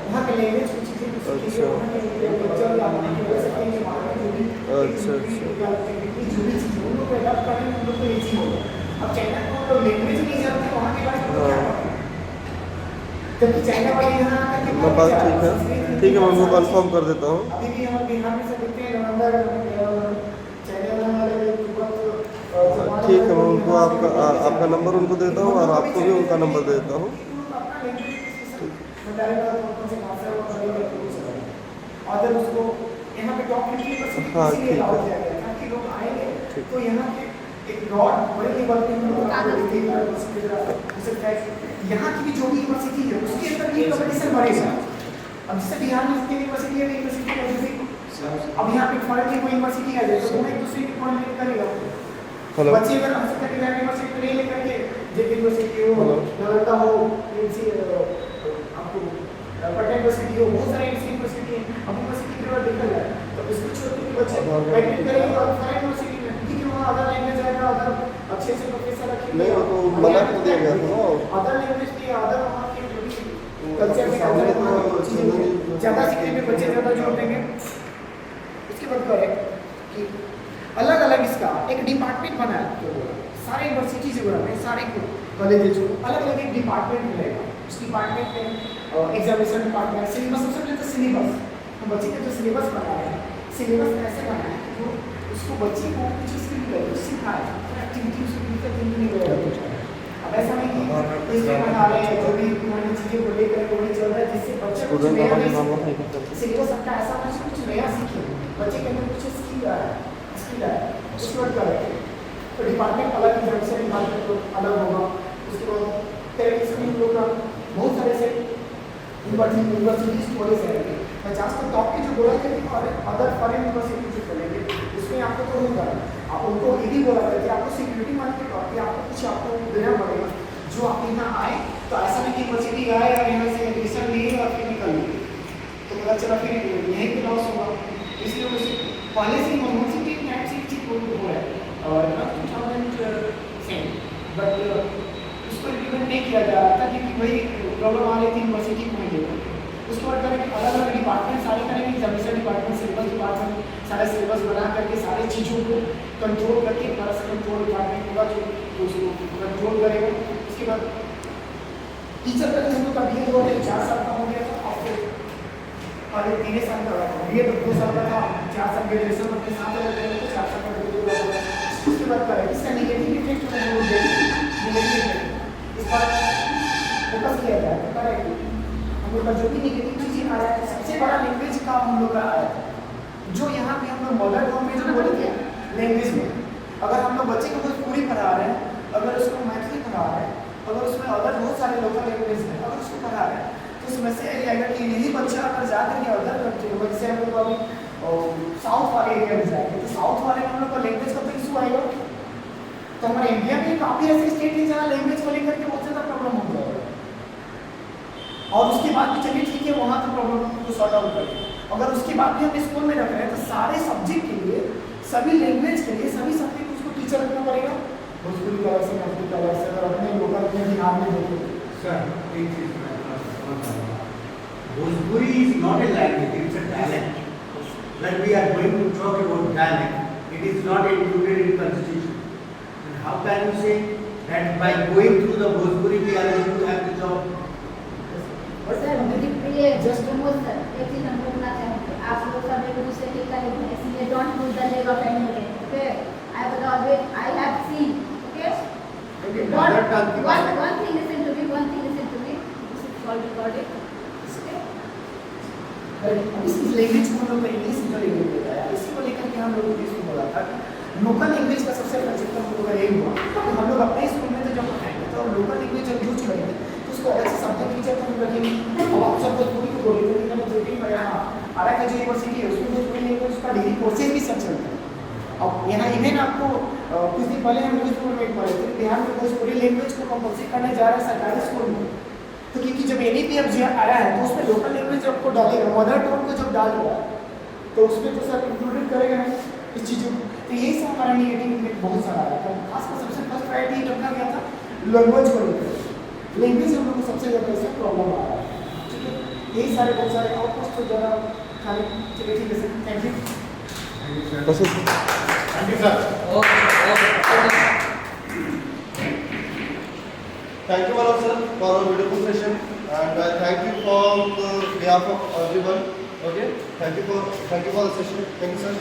वहाँ के लैंग्वेज कुछ चीज़ें अच्छा। वहाँ के कल्चर आपने की वजह से कहीं वहाँ के जो भी अच्छा, जो भी चीज़ें उन लोग को अडॉप्ट करने में उन लोग को ईजी होगा अब चाइना को लोग लैंग्वेज नहीं जानते वहाँ के बारे में क्या हाँ। करें? जबकि चाइना वाले यहाँ आकर के मैं बात ठीक है मैं उनको कंफर्म कर देता हूँ। अभी भी हम बिहार में से देखते हैं नालंदा चाइना वाले बहुत ठीक है मैं उनको आपका नंबर उनको देता हूँ और आपको भी उनका नंबर दे देता हूँ। अगर उसको यहाँ पे टॉप 50% हाँ, इसीलिए ठीक अलाउ है। किया गया है ताकि लोग आएंगे ठीक। तो यहाँ के एक ब्रॉड बड़े लेवल पे हम लोग आगे बढ़ेंगे हो सकता है यहाँ की भी जो भी यूनिवर्सिटी है उसके अंदर ये कंपटीशन बढ़ेगा। अब जैसे बिहार में जितनी यूनिवर्सिटी है यूनिवर्सिटी का जो भी अब यहाँ पे फॉरेन की कोई यूनिवर्सिटी आ जाए तो वो एक दूसरे की कॉन्टेक्ट करेगा। हेलो बच्चे अगर हमसे कहीं यूनिवर्सिटी में नहीं लेकर के जे यूनिवर्सिटी हो नालंदा हो आपको पटना यूनिवर्सिटी हो बहुत सारे यूनिवर्सिटी है अब यूनिवर्सिटी की तरफ देखा जाए तो इसको छोड़ के बच्चे बैठने करेंगे और फॉरेन यूनिवर्सिटी में क्योंकि वहाँ अदर लैंग्वेज आएगा अदर अच्छे से प्रोफेसर रखेंगे नहीं वो तो मना कर दिया गया था ना। अदर लैंग्वेज की अदर वहाँ के जो भी कल्चर में ज़्यादा सीखने में बच्चे ज़्यादा जोर देंगे। उसके बाद क्या है कि अलग अलग इसका एक डिपार्टमेंट बना है तो सारे यूनिवर्सिटी से बना है सारे कॉलेज जो अलग अलग एक डिपार्टमेंट मिलेगा उस डिपार्टमेंट में एग्जामिनेशन डिपार्टमेंट सिलेबस सबसे पहले तो सिलेबस हम बच्चे का जो सिलेबस बनाया है सिलेबस ऐसे बनाया है जो उसको बच्चे को कुछ इसकी सिखाए एक्टिविटी उसको मिलकर दिन नहीं रहेगा। अब ऐसा नहीं कि इसमें बना रहे हैं जो भी पुरानी चीज़ें को लेकर वही चल रहा है जिससे बच्चे कुछ नया नहीं सीखे। सिलेबस आपका ऐसा होना चाहिए कुछ नया सीखे बच्चे के अंदर कुछ स्किल आए उसके बाद क्या है तो डिपार्टमेंट अलग एग्जामिनेशन डिपार्टमेंट तो अलग होगा। उसके बाद टेलीविजन प्रोग्राम बहुत सारे से यूनिवर्सिटीज कॉलेज रहेंगे 50 तक टॉप के जो बोला जाएगा और अदर फॉरेन यूनिवर्सिटी जो चलेंगे उसमें आपको तो होगा आप उनको ये भी बोला जाए कि आपको सिक्योरिटी मान के तौर पर आपको कुछ आपको देना पड़ेगा जो आप यहाँ आए तो ऐसा नहीं कि यूनिवर्सिटी आए और यहाँ से एडमिशन लिए और फिर निकल लिए तो पता चला फिर यहीं पे लॉस होगा। इसलिए उसे पहले से यूनिवर्सिटी टाइप से चीज हो रहा है और 2010 बट उसको इम्प्लीमेंट नहीं किया जा रहा था क्योंकि वही प्रॉब्लम आ रही थी यूनिवर्सिटी को नहीं लेकर उसके बाद करेंगे अलग अलग डिपार्टमेंट सारे करेंगे एग्जामिनेशन डिपार्टमेंट सिलेबस डिपार्टमेंट सारे सिलेबस बना करके सारी चीज़ों को कंट्रोल करके हमारा से कंट्रोल डिपार्टमेंट होगा जो उसको कंट्रोल करेगा। उसके बाद टीचर का हम लोग का बी एड 4 साल का हो गया था और 3 साल का बी एड 2 साल का था 4 साल ग्रेजुएशन अपने साथ रखेंगे तो 4 साल का डिग्री होगा। उसके बाद करेंगे इसका नेगेटिव इफेक्ट होगा वो नेगेटिव इस पर फोकस किया जाए तो करेंगे हम लोग का जो भी नेगेटिव चीज़ें आ रहा है सबसे बड़ा लैंग्वेज का हम लोग का आया था जो यहाँ पे हम लोग मदर टंग में जो बोले थे लैंग्वेज में अगर हम लोग बच्चे को भोजपुरी पढ़ा रहे हैं अगर उसको मैथिली पढ़ा रहे हैं अगर उसमें अदर बहुत सारे लोकल लैंग्वेज हैं अगर उसको पढ़ा रहे हैं तो समस्या ये आएगा कि यही बच्चा अगर जाकर के अदर कंट्री में जैसे हम लोग अभी साउथ वाले एरिया में जाएंगे तो साउथ वाले में हम लोग का लैंग्वेज का तो इशू आएगा तो हमारे इंडिया में काफ़ी ऐसे स्टेट है जहाँ लैंग्वेज को लेकर के बहुत ज़्यादा प्रॉब्लम हो जाएगा और उसके बाद भी चलिए ठीक है वहाँ तो प्रॉब्लम को सॉर्ट आउट करें। अगर उसके बाद भी हम स्कूल में रख रहे हैं तो सारे सब्जेक्ट के लिए सभी लैंग्वेज के लिए सभी सब्जेक्ट उसको टीचर रखना पड़ेगा भोजपुरी का अलग से मैथिली का अलग से अगर अपने लोकल में बिहार में देखें सर एक चीज मैं समझ रहा हूँ Bhojpuri is not a language it's a talent when we are going to talk about dialect it is not included in constitution and how can you say that by going through the Bhojpuri we are going to have the job sir मुझे ये just promote sir एक चीज हम बोलना चाहेंगे आप लोग सब एक दूसरे के करीब हैं इसलिए don't use the leg of animal okay I will always I have seen okay one thing listen to me this is called recorded इस लैंग्वेज को हम लोग इंग्लिश जो लैंग्वेज बताया इसी को लेकर के हम लोगों ने इसको बोला था लोकल लैंग्वेज का सबसे प्रचलित हम लोगों का यही हुआ तो हम लोग अपने स्कूल में तो जब पढ़ाएंगे तो लोकल लैंग्वेज जब यूज करेंगे तो उसको अलग से सब्जेक्ट टीचर को रखेंगे अब आप सब भोजपुरी को बोलेंगे कि मैंने जो भी पढ़ा आरा का जो यूनिवर्सिटी है उसमें भोजपुरी लैंग्वेज उसका डिग्री कोर्सेज भी सब चलता है। अब यहाँ इवेन आपको कुछ दिन पहले हम न्यूज़ में पढ़े थे बिहार में भोजपुरी लैंग्वेज को कंपल्सरी करने जा रहे हैं सरकारी स्कूल में तो क्योंकि जब NEPF जो आया है तो उसमें लोकल लैंग्वेज आपको डालेगा, मदर टंग को जब डालेगा तो उसमें तो सर इंक्लूडेड करेगा नहीं इस चीज़ों को। तो यही सब हमारा निगेटिव इम्पैक्ट बहुत सारा आया था। खासकर सबसे फर्स्ट प्रायोरिटी रखा गया था लैंग्वेज को लेकर। लैंग्वेज हम लोग को सबसे ज़्यादा इससे प्रॉब्लम आ रहा है, ठीक है। यही सारे बहुत सारे और कुछ तो ज़्यादा खाली चलिए ठीक है sir, thank you. Thank you sir. Thank you, Manoj sir, for a beautiful session, and I thank you from the behalf of everyone. Okay, thank you for the session. Thank you, sir.